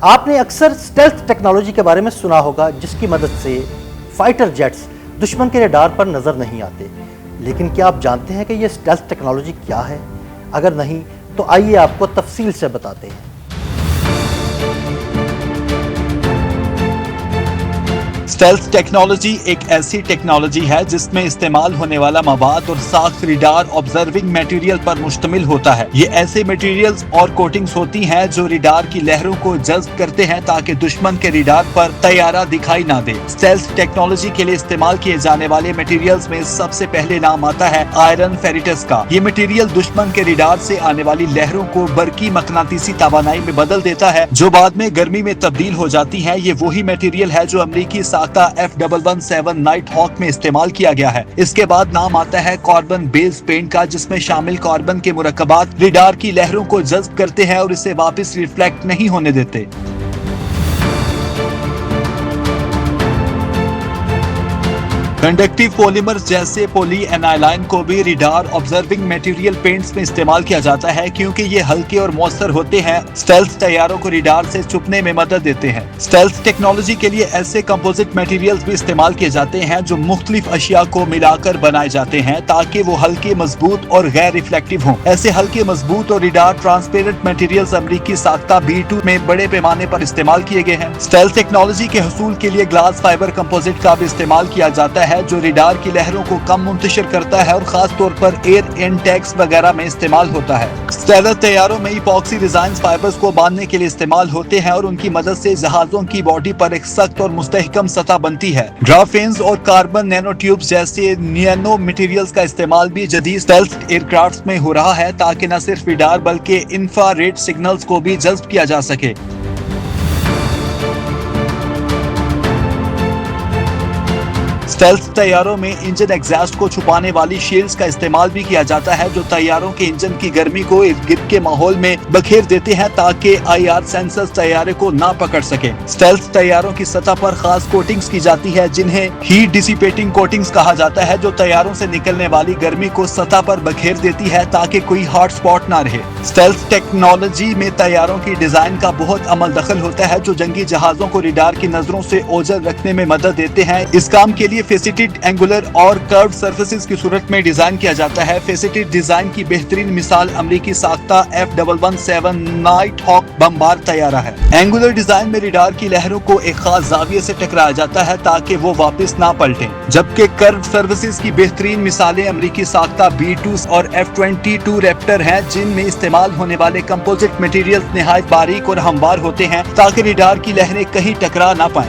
آپ نے اکثر اسٹیلتھ ٹیکنالوجی کے بارے میں سنا ہوگا جس کی مدد سے فائٹر جیٹس دشمن کے ریڈار پر نظر نہیں آتے، لیکن کیا آپ جانتے ہیں کہ یہ اسٹیلتھ ٹیکنالوجی کیا ہے؟ اگر نہیں تو آئیے آپ کو تفصیل سے بتاتے ہیں۔ اسٹیلتھ ٹیکنالوجی ایک ایسی ٹیکنالوجی ہے جس میں استعمال ہونے والا مواد اور ساخت ریڈار آبزرونگ میٹیریل پر مشتمل ہوتا ہے۔ یہ ایسے میٹیریلز اور کوٹنگز ہوتی ہیں جو ریڈار کی لہروں کو جذب کرتے ہیں تاکہ دشمن کے ریڈار پر طیارہ دکھائی نہ دے۔ اسٹیلتھ ٹیکنالوجی کے لیے استعمال کیے جانے والے میٹیریلز میں سب سے پہلے نام آتا ہے آئرن فیریٹس کا۔ یہ میٹیریل دشمن کے ریڈار سے آنے والی لہروں کو برقی مقناطیسی توانائی میں بدل دیتا ہے جو بعد میں گرمی میں تبدیل ہو جاتی ہے۔ یہ وہی میٹیریل ہے جو امریکی F117 نائٹ ہاک میں استعمال کیا گیا ہے۔ اس کے بعد نام آتا ہے کاربن بیس پینٹ کا، جس میں شامل کاربن کے مرکبات ریڈار کی لہروں کو جذب کرتے ہیں اور اسے واپس ریفلیکٹ نہیں ہونے دیتے۔ کنڈکٹیو پولیمرز جیسے پولی اینائلائن کو بھی ریڈار آبزرونگ میٹیریل پینٹس میں استعمال کیا جاتا ہے کیونکہ یہ ہلکے اور مؤثر ہوتے ہیں، اسٹیلتھ طیاروں کو ریڈار سے چھپنے میں مدد دیتے ہیں۔ اسٹیلتھ ٹیکنالوجی کے لیے ایسے کمپوزٹ میٹیریلز بھی استعمال کیے جاتے ہیں جو مختلف اشیاء کو ملا کر بنائے جاتے ہیں تاکہ وہ ہلکے، مضبوط اور غیر ریفلیکٹیو ہوں۔ ایسے ہلکے، مضبوط اور ریڈار ٹرانسپیرنٹ میٹیریلز امریکی ساختہ B2 میں بڑے پیمانے پر استعمال کیے گئے ہیں۔ اسٹیلتھ ٹیکنالوجی کے حصول کے لیے گلاس فائبر کمپوزٹ کا بھی استعمال کیا جاتا ہے جو ریڈار کی لہروں کو کم منتشر کرتا ہے اور خاص طور پر ایئر انٹیکس وغیرہ میں استعمال ہوتا ہے۔ اسٹیلتھ طیاروں میں ایپاکسی ڈیزائنز فائبرز کو باندھنے کے لیے استعمال ہوتے ہیں اور ان کی مدد سے جہازوں کی باڈی پر ایک سخت اور مستحکم سطح بنتی ہے۔ گرافینز اور کاربن نینو ٹیوبز جیسے نینو مٹیریلز کا استعمال بھی جدید اسٹیلتھ ایئر کرافٹس میں ہو رہا ہے تاکہ نہ صرف ریڈار بلکہ انفرا ریڈ سگنلز کو بھی جذب کیا جا سکے۔ اسٹیلتھ طیاروں میں انجن ایگزاسٹ کو چھپانے والی شیلڈز کا استعمال بھی کیا جاتا ہے جو طیاروں کے انجن کی گرمی کو ارد گرد کے ماحول میں بکھیر دیتے ہیں تاکہ IR سینسرز طیارے کو نہ پکڑ سکیں۔ اسٹیلتھ طیاروں کی سطح پر خاص کوٹنگز کی جاتی ہے جنہیں ہیٹ ڈیسیپیٹنگ کوٹنگز کہا جاتا ہے جو طیاروں سے نکلنے والی گرمی کو سطح پر بکھیر دیتی ہے تاکہ کوئی ہاٹ سپاٹ نہ رہے۔ اسٹیلتھ ٹیکنالوجی میں طیاروں کی ڈیزائن کا بہت عمل دخل ہوتا ہے جو جنگی جہازوں کو ریڈار کی نظروں سے اوجھل رکھنے میں مدد دیتے ہیں۔ اس کام کے لیے فیسیٹڈ، اینگولر اور کروڈ سرفیسز کی صورت میں ڈیزائن کیا جاتا ہے۔ فیسیٹڈ ڈیزائن کی بہترین مثال امریکی ساختہ F117 نائٹ ہاک بمبار طیارہ ہے۔ اینگولر ڈیزائن میں ریڈار کی لہروں کو ایک خاص زاویے سے ٹکرایا جاتا ہے تاکہ وہ واپس نہ پلٹیں، جبکہ کروڈ سرفیسز کی بہترین مثالیں امریکی ساختہ B2 اور F-22 ریپٹر ہیں جن میں استعمال ہونے والے کمپوزٹ میٹیریلز نہایت باریک اور ہموار ہوتے ہیں تاکہ ریڈار کی لہریں کہیں ٹکرا نہ پائیں۔